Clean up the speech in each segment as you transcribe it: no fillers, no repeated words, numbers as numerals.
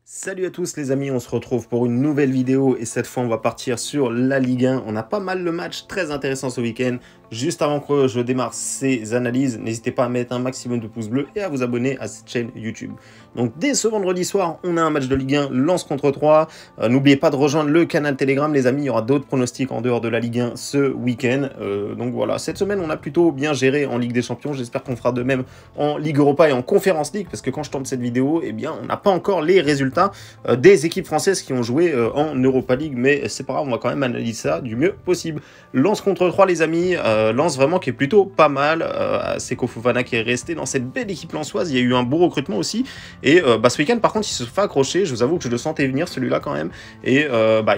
Salut à tous les amis, on se retrouve pour une nouvelle vidéo et cette fois on va partir sur la Ligue 1. On a pas mal de matchs très intéressants ce week-end. Juste avant que je démarre ces analyses, n'hésitez pas à mettre un maximum de pouces bleus et à vous abonner à cette chaîne YouTube. Donc dès ce vendredi soir, on a un match de Ligue 1, Lens contre 3. N'oubliez pas de rejoindre le canal Telegram les amis, il y aura d'autres pronostics en dehors de la Ligue 1 ce week-end. Donc voilà, cette semaine on a plutôt bien géré en Ligue des Champions. J'espère qu'on fera de même en Ligue Europa et en Conference League parce que quand je tourne cette vidéo, eh bien on n'a pas encore les résultats des équipes françaises qui ont joué en Europa League, mais c'est pas grave, on va quand même analyser ça du mieux possible. Lens contre 3 les amis, Lens vraiment qui est plutôt pas mal, Seko Fofana qui est resté dans cette belle équipe lensoise, il y a eu un beau recrutement aussi, et ce week-end par contre ils se font accrocher, je vous avoue que je le sentais venir celui-là quand même, et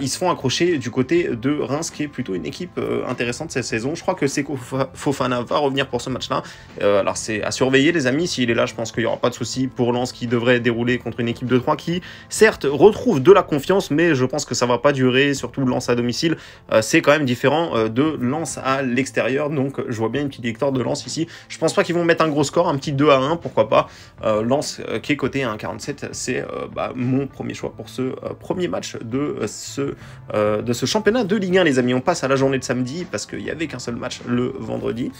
ils se font accrocher du côté de Reims qui est plutôt une équipe intéressante cette saison. Je crois que Seko Fofana va revenir pour ce match-là, alors c'est à surveiller les amis, s'il est là je pense qu'il n'y aura pas de souci pour Lens qui devrait dérouler contre une équipe de 3 qui certes retrouve de la confiance, mais je pense que ça va pas durer, surtout Lens à domicile, c'est quand même différent de Lens à l'extérieur, donc je vois bien une petite victoire de Lens ici. Je pense pas qu'ils vont mettre un gros score, un petit 2-1, pourquoi pas. Lens qui est coté à 1,47, c'est mon premier choix pour ce premier match de ce championnat de Ligue 1 les amis. On passe à la journée de samedi, parce qu'il n'y avait qu'un seul match le vendredi.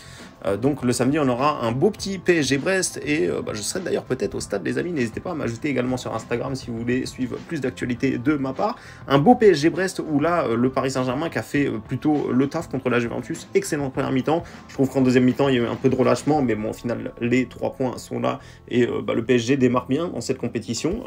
Donc le samedi on aura un beau petit PSG Brest et je serai d'ailleurs peut-être au stade les amis, n'hésitez pas à m'ajouter également sur Instagram si vous voulez suivre plus d'actualités de ma part. Un beau PSG Brest où là le Paris Saint-Germain qui a fait plutôt le taf contre la Juventus, excellente première mi-temps, je trouve qu'en deuxième mi-temps il y a eu un peu de relâchement, mais bon au final les 3 points sont là et le PSG démarre bien dans cette compétition.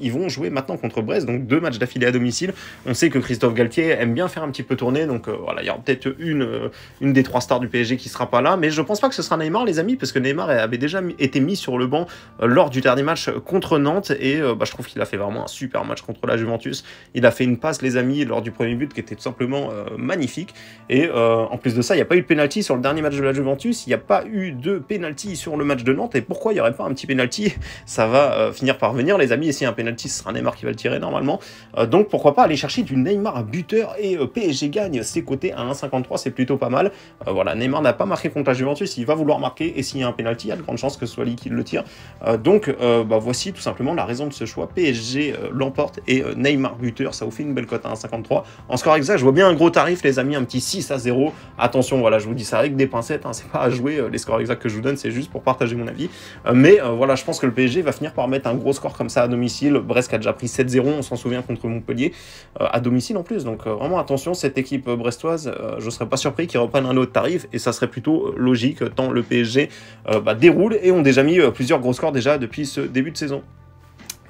Ils vont jouer maintenant contre Brest, donc 2 matchs d'affilée à domicile. On sait que Christophe Galtier aime bien faire un petit peu tourner, donc voilà, il y aura peut-être une des 3 stars du PSG qui sera pas là, mais je pense pas que ce sera Neymar les amis, parce que Neymar avait déjà été mis sur le banc lors du dernier match contre Nantes, et je trouve qu'il a fait vraiment un super match contre la Juventus. Il a fait une passe les amis lors du premier but qui était tout simplement magnifique, et en plus de ça il n'y a pas eu de pénalty sur le dernier match de la Juventus, il n'y a pas eu de pénalty sur le match de Nantes, et pourquoi il n'y aurait pas un petit pénalty? Ça va finir par venir les amis, et si un pénalty ce sera Neymar qui va le tirer normalement, donc pourquoi pas aller chercher du Neymar à buteur, et PSG gagne ses côtés à 1,53, c'est plutôt pas mal. Voilà, Neymar n'a pas marqué contre la Juventus, il va vouloir marquer, et s'il y a un penalty, il y a de grandes chances que ce soit lui qui le tire. Donc voici tout simplement la raison de ce choix. PSG l'emporte et Neymar buteur, ça vous fait une belle cote à 1,53. En score exact, je vois bien un gros tarif les amis, un petit 6-0. Attention, voilà, je vous dis ça avec des pincettes, hein, c'est pas à jouer, les scores exacts que je vous donne, c'est juste pour partager mon avis. Mais voilà, je pense que le PSG va finir par mettre un gros score comme ça à domicile. Brest qui a déjà pris 7-0, on s'en souvient, contre Montpellier, à domicile en plus. Donc vraiment attention, cette équipe brestoise, je serais pas surpris qu'ils reprennent un autre tarif, et ça serait plutôt logique tant le PSG déroule et ont déjà mis plusieurs gros scores déjà depuis ce début de saison.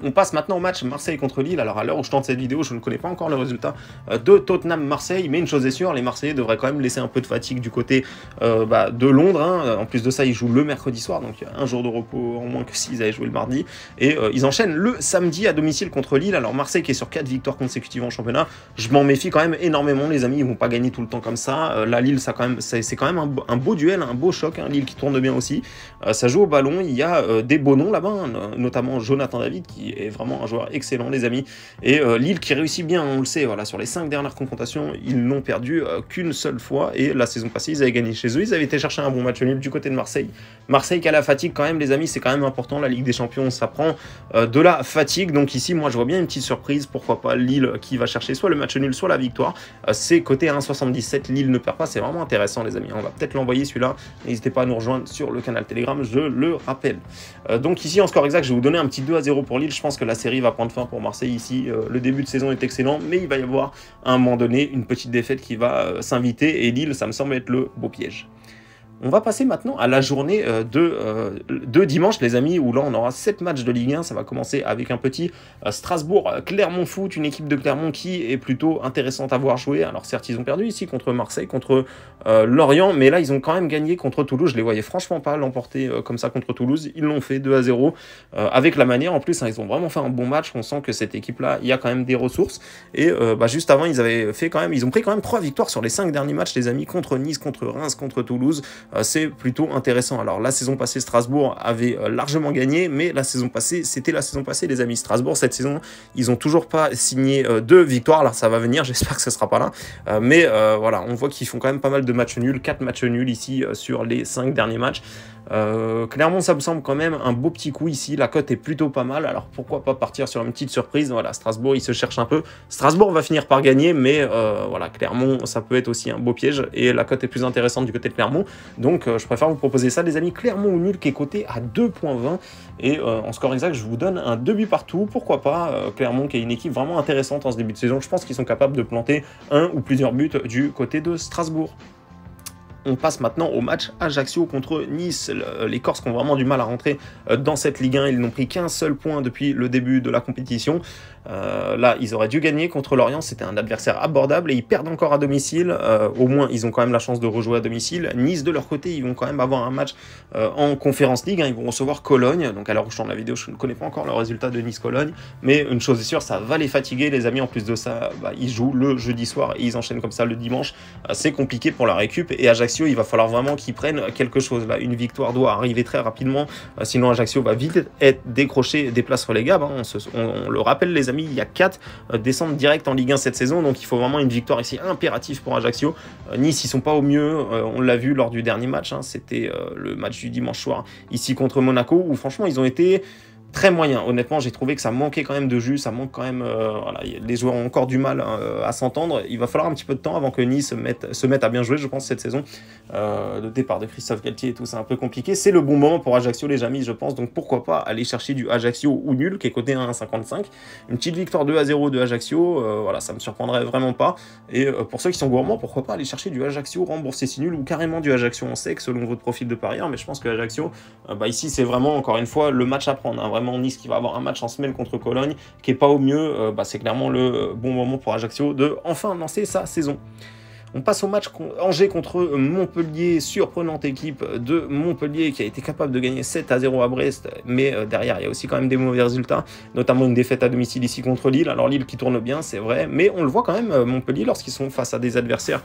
On passe maintenant au match Marseille contre Lille. Alors à l'heure où je tente cette vidéo, je ne connais pas encore le résultat de Tottenham-Marseille, mais une chose est sûre, les Marseillais devraient quand même laisser un peu de fatigue du côté de Londres, hein. En plus de ça, ils jouent le mercredi soir, donc il y a un jour de repos en moins que s'ils avaient joué le mardi. Et ils enchaînent le samedi à domicile contre Lille. Alors Marseille qui est sur 4 victoires consécutives en championnat, je m'en méfie quand même énormément les amis, ils vont pas gagner tout le temps comme ça. La Lille, c'est quand même un beau duel, un beau choc, hein. Lille qui tourne bien aussi. Ça joue au ballon, il y a des beaux noms là-bas, hein, notamment Jonathan David qui est vraiment un joueur excellent les amis, et Lille qui réussit bien, on le sait, voilà, sur les 5 dernières confrontations ils n'ont perdu qu'une seule fois, et la saison passée ils avaient gagné chez eux, ils avaient été chercher un bon match nul du côté de Marseille. Marseille qui a la fatigue quand même les amis, c'est quand même important, la Ligue des Champions ça prend de la fatigue, donc ici moi je vois bien une petite surprise, pourquoi pas Lille qui va chercher soit le match nul soit la victoire, c'est côté 1,77, Lille ne perd pas, c'est vraiment intéressant les amis, on va peut-être l'envoyer celui-là, n'hésitez pas à nous rejoindre sur le canal Telegram, je le rappelle. Donc ici en score exact je vais vous donner un petit 2-0 pour Lille, je pense que la série va prendre fin pour Marseille ici. Le début de saison est excellent, mais il va y avoir à un moment donné une petite défaite qui va s'inviter, et Lille, ça me semble être le beau piège. On va passer maintenant à la journée de dimanche, les amis, où là, on aura 7 matchs de Ligue 1. Ça va commencer avec un petit Strasbourg-Clermont Foot, une équipe de Clermont qui est plutôt intéressante à voir jouer. Alors certes, ils ont perdu ici contre Marseille, contre Lorient, mais là, ils ont quand même gagné contre Toulouse. Je les voyais franchement pas l'emporter comme ça contre Toulouse. Ils l'ont fait 2-0, avec la manière. En plus, hein, ils ont vraiment fait un bon match. On sent que cette équipe-là, il y a quand même des ressources. Et juste avant, ils ont pris quand même 3 victoires sur les 5 derniers matchs, les amis, contre Nice, contre Reims, contre Toulouse. c'est plutôt intéressant. Alors la saison passée, Strasbourg avait largement gagné, mais la saison passée, c'était la saison passée, les amis. Strasbourg, cette saison, ils n'ont toujours pas signé 2 victoires. Alors ça va venir, j'espère que ce sera pas là. Mais voilà, on voit qu'ils font quand même pas mal de matchs nuls, 4 matchs nuls ici sur les 5 derniers matchs. Clairement, ça me semble quand même un beau petit coup ici. La cote est plutôt pas mal. Alors pourquoi pas partir sur une petite surprise. Voilà, Strasbourg, il se cherche un peu. Strasbourg va finir par gagner, mais voilà, Clermont, ça peut être aussi un beau piège. Et la cote est plus intéressante du côté de Clermont. Donc je préfère vous proposer ça, les amis. Clermont ou nul qui est coté à 2,20. Et en score exact, je vous donne un 2 buts partout. Pourquoi pas Clermont qui est une équipe vraiment intéressante en ce début de saison. Je pense qu'ils sont capables de planter un ou plusieurs buts du côté de Strasbourg. On passe maintenant au match Ajaccio contre Nice. Les Corses ont vraiment du mal à rentrer dans cette Ligue 1. Ils n'ont pris qu'un seul point depuis le début de la compétition. Là, ils auraient dû gagner contre Lorient. C'était un adversaire abordable et ils perdent encore à domicile. Au moins, ils ont quand même la chance de rejouer à domicile. Nice, de leur côté, ils vont quand même avoir un match en Conference League. Ils vont recevoir Cologne. Donc, à l'heure où je tourne la vidéo, je ne connais pas encore le résultat de Nice-Cologne. Mais une chose est sûre, ça va les fatiguer, les amis. En plus de ça, ils jouent le jeudi soir et ils enchaînent comme ça le dimanche. C'est compliqué pour la récup. Et Ajaccio, il va falloir vraiment qu'ils prennent quelque chose. Là, une victoire doit arriver très rapidement. Sinon, Ajaccio va vite être décroché des places relégables. On le rappelle, les amis, il y a 4 descentes directes en Ligue 1 cette saison, donc il faut vraiment une victoire ici impérative pour Ajaccio. Nice, ils sont pas au mieux, on l'a vu lors du dernier match, c'était le match du dimanche soir ici contre Monaco, où franchement ils ont été très moyen. Honnêtement, j'ai trouvé que ça manquait quand même de jus, ça manque quand même... voilà, les joueurs ont encore du mal à s'entendre. Il va falloir un petit peu de temps avant que Nice se mette à bien jouer, je pense, cette saison. Le départ de Christophe Galtier et tout, c'est un peu compliqué. C'est le bon moment pour Ajaccio, les amis, je pense. Donc pourquoi pas aller chercher du Ajaccio ou nul, qui est coté à 1,55. Une petite victoire 2-0 de Ajaccio, voilà, ça me surprendrait vraiment pas. Et pour ceux qui sont gourmands, pourquoi pas aller chercher du Ajaccio remboursé si nul, ou carrément du Ajaccio en sec, selon votre profil de parieur. Mais je pense que Ajaccio, ici, c'est vraiment, encore une fois, le match à prendre, hein, vraiment. Nice qui va avoir un match en semaine contre Cologne qui est pas au mieux, c'est clairement le bon moment pour Ajaccio de enfin lancer sa saison. On passe au match Angers contre Montpellier, surprenante équipe de Montpellier qui a été capable de gagner 7-0 à Brest, mais derrière il y a aussi quand même des mauvais résultats, notamment une défaite à domicile ici contre Lille. Alors Lille qui tourne bien, c'est vrai, mais on le voit quand même, Montpellier, lorsqu'ils sont face à des adversaires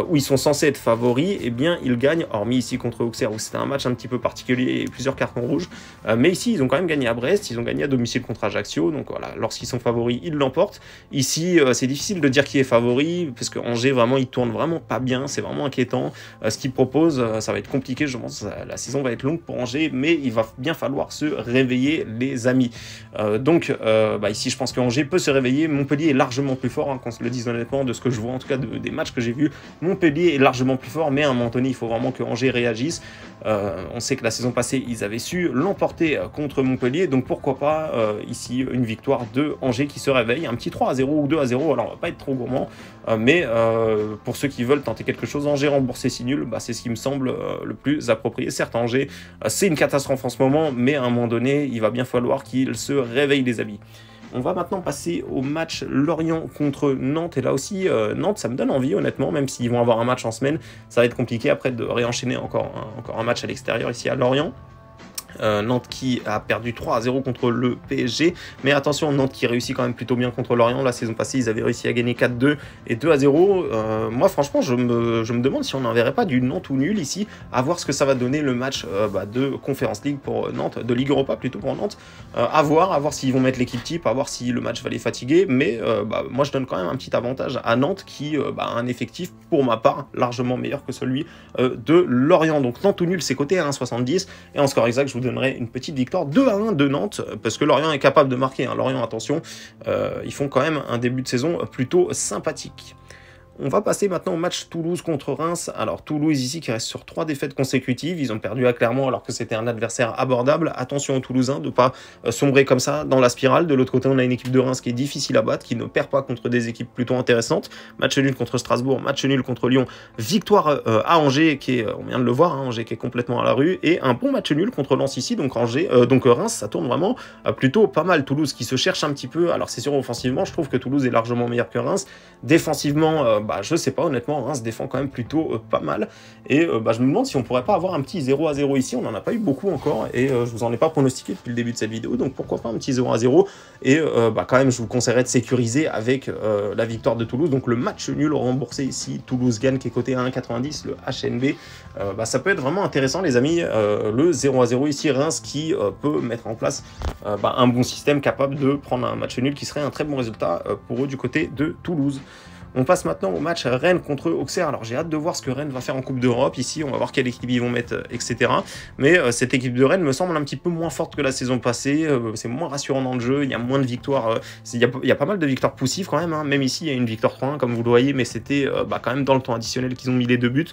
où ils sont censés être favoris, eh bien ils gagnent, hormis ici contre Auxerre où c'était un match un petit peu particulier et plusieurs cartons rouges, mais ici ils ont quand même gagné à Brest, ils ont gagné à domicile contre Ajaccio, donc voilà, lorsqu'ils sont favoris, ils l'emportent. Ici c'est difficile de dire qui est favori, parce que Angers vraiment il tourne vraiment pas bien, c'est vraiment inquiétant. Ce qu'il propose, ça va être compliqué, je pense. La saison va être longue pour Angers, mais il va bien falloir se réveiller, les amis. Donc, ici, je pense que Angers peut se réveiller. Montpellier est largement plus fort, qu'on se le dise honnêtement, de ce que je vois, en tout cas des matchs que j'ai vus. Montpellier est largement plus fort, mais à un moment donné, il faut vraiment que Angers réagisse. On sait que la saison passée, ils avaient su l'emporter contre Montpellier, donc pourquoi pas ici une victoire de Angers qui se réveille, un petit 3-0 ou 2-0, alors on va pas être trop gourmand, mais pour ceux qui veulent tenter quelque chose, Angers remboursé si nul, c'est ce qui me semble le plus approprié. Certes, Angers, c'est une catastrophe en ce moment, mais à un moment donné, il va bien falloir qu'il se réveille, les amis. On va maintenant passer au match Lorient contre Nantes. Et là aussi, Nantes, ça me donne envie, honnêtement, même s'ils vont avoir un match en semaine. Ça va être compliqué après de réenchaîner encore un match à l'extérieur ici à Lorient. Nantes qui a perdu 3-0 contre le PSG, mais attention, Nantes qui réussit quand même plutôt bien contre Lorient. La saison passée, ils avaient réussi à gagner 4-2 et 2-0. Moi, franchement, je me demande si on n'enverrait pas du Nantes ou nul ici, à voir ce que ça va donner le match de Conference League pour Nantes, de Ligue Europa plutôt pour Nantes. À voir s'ils vont mettre l'équipe type, à voir si le match va les fatiguer, mais moi, je donne quand même un petit avantage à Nantes qui a un effectif, pour ma part, largement meilleur que celui de Lorient. Donc Nantes ou nul, c'est coté à 1,70, et en score exact, je vous donnerai une petite victoire 2-1 de Nantes, parce que Lorient est capable de marquer. Lorient, attention, ils font quand même un début de saison plutôt sympathique. On va passer maintenant au match Toulouse contre Reims. Alors Toulouse ici qui reste sur 3 défaites consécutives. Ils ont perdu à Clermont alors que c'était un adversaire abordable. Attention aux Toulousains de ne pas sombrer comme ça dans la spirale. De l'autre côté, on a une équipe de Reims qui est difficile à battre, qui ne perd pas contre des équipes plutôt intéressantes. Match nul contre Strasbourg, match nul contre Lyon. Victoire à Angers, qui est, on vient de le voir, Angers qui est complètement à la rue. Et un bon match nul contre Lens ici. Donc Reims, ça tourne vraiment plutôt pas mal. Toulouse qui se cherche un petit peu. Alors c'est sûr, offensivement, je trouve que Toulouse est largement meilleur que Reims. Défensivement, je sais pas, honnêtement, Reims se défend quand même plutôt pas mal. Et je me demande si on pourrait pas avoir un petit 0-0 ici. On n'en a pas eu beaucoup encore et je vous en ai pas pronostiqué depuis le début de cette vidéo. Donc pourquoi pas un petit 0-0. Et quand même, je vous conseillerais de sécuriser avec la victoire de Toulouse. Donc le match nul remboursé ici, Toulouse gagne qui est coté à 1,90, le HNB. Ça peut être vraiment intéressant, les amis. Le 0-0 ici, Reims qui peut mettre en place un bon système capable de prendre un match nul qui serait un très bon résultat pour eux du côté de Toulouse. On passe maintenant au match Rennes contre Auxerre. Alors j'ai hâte de voir ce que Rennes va faire en Coupe d'Europe. Ici, on va voir quelle équipe ils vont mettre, etc. Mais cette équipe de Rennes me semble un petit peu moins forte que la saison passée. C'est moins rassurant dans le jeu. Il y a moins de victoires. Il y a pas mal de victoires poussives quand même. Hein. Même ici, il y a une victoire 3-1, comme vous le voyez. Mais c'était quand même dans le temps additionnel qu'ils ont mis les 2 buts.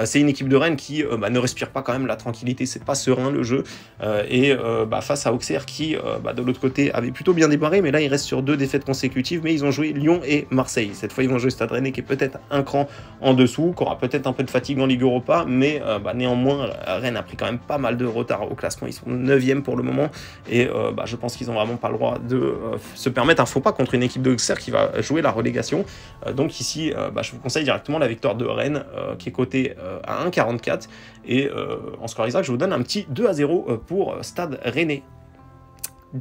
C'est une équipe de Rennes qui ne respire pas quand même la tranquillité. C'est pas serein le jeu. Face à Auxerre qui, de l'autre côté, avait plutôt bien démarré. Mais là, il reste sur 2 défaites consécutives. Mais ils ont joué Lyon et Marseille. Cette fois, ils vont jouer Stade Rennais qui est peut-être un cran en dessous, qui aura peut-être un peu de fatigue en Ligue Europa, mais néanmoins, Rennes a pris quand même pas mal de retard au classement. Ils sont 9e pour le moment, et je pense qu'ils n'ont vraiment pas le droit de se permettre un faux pas contre une équipe de Auxerre qui va jouer la relégation. Donc ici, je vous conseille directement la victoire de Rennes, qui est cotée à 1,44, et en score exact, je vous donne un petit 2-0 pour Stade Rennais.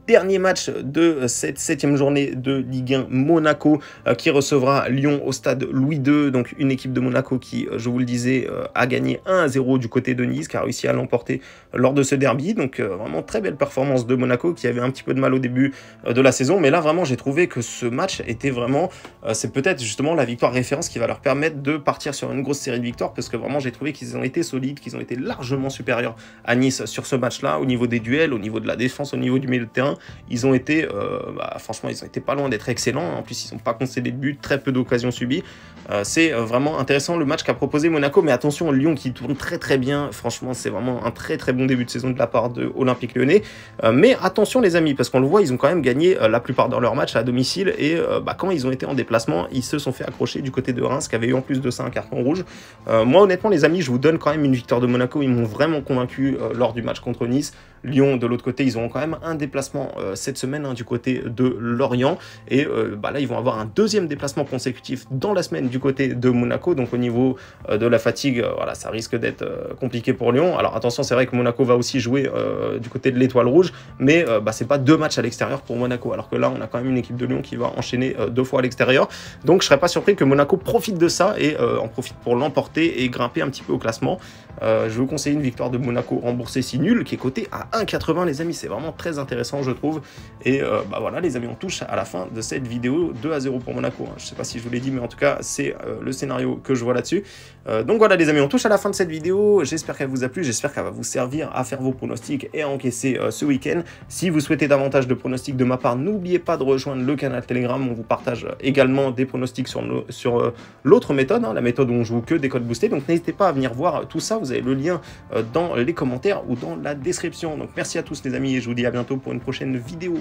Dernier match de cette 7e journée de Ligue 1, Monaco qui recevra Lyon au stade Louis II. Donc une équipe de Monaco qui, je vous le disais, a gagné 1-0 du côté de Nice, qui a réussi à l'emporter lors de ce derby. Donc vraiment très belle performance de Monaco qui avait un petit peu de mal au début de la saison. Mais là vraiment j'ai trouvé que ce match était vraiment, c'est peut-être justement la victoire référence qui va leur permettre de partir sur une grosse série de victoires, parce que vraiment j'ai trouvé qu'ils ont été solides, qu'ils ont été largement supérieurs à Nice sur ce match-là, au niveau des duels, au niveau de la défense, au niveau du milieu de terrain. Ils ont été, franchement, ils ont été pas loin d'être excellents. En plus, ils n'ont pas concédé de but, très peu d'occasions subies. C'est vraiment intéressant le match qu'a proposé Monaco. Mais attention, Lyon qui tourne très très bien. Franchement, c'est vraiment un très très bon début de saison de la part de Olympique Lyonnais. Mais attention les amis, parce qu'on le voit, ils ont quand même gagné la plupart de leurs matchs à domicile. Et quand ils ont été en déplacement, ils se sont fait accrocher du côté de Reims, qui avait eu en plus de ça un carton rouge. Moi, honnêtement, les amis, je vous donne quand même une victoire de Monaco. Ils m'ont vraiment convaincu lors du match contre Nice. Lyon, de l'autre côté, ils ont quand même un déplacement cette semaine du côté de Lorient. Et là, ils vont avoir un 2e déplacement consécutif dans la semaine du côté de Monaco. Donc au niveau de la fatigue, ça risque d'être compliqué pour Lyon. Alors attention, c'est vrai que Monaco va aussi jouer du côté de l'Étoile Rouge. Mais c'est pas 2 matchs à l'extérieur pour Monaco. Alors que là, on a quand même une équipe de Lyon qui va enchaîner 2 fois à l'extérieur. Donc je serais pas surpris que Monaco profite de ça et en profite pour l'emporter et grimper un petit peu au classement. Je vous conseille une victoire de Monaco remboursée si nul, qui est cotée à 1,80 les amis. C'est vraiment très intéressant je trouve. Et voilà les amis, on touche à la fin de cette vidéo. 2-0 pour Monaco, hein. Je sais pas si je vous l'ai dit, mais en tout cas c'est le scénario que je vois là-dessus. Donc voilà les amis, on touche à la fin de cette vidéo. J'espère qu'elle vous a plu, j'espère qu'elle va vous servir à faire vos pronostics et à encaisser ce week-end. Si vous souhaitez davantage de pronostics de ma part, n'oubliez pas de rejoindre le canal Telegram. On vous partage également des pronostics sur l'autre méthode, hein, la méthode où on joue que des codes boostés. Donc n'hésitez pas à venir voir tout ça, vous avez le lien dans les commentaires ou dans la description. Donc merci à tous les amis et je vous dis à bientôt pour une prochaine vidéo.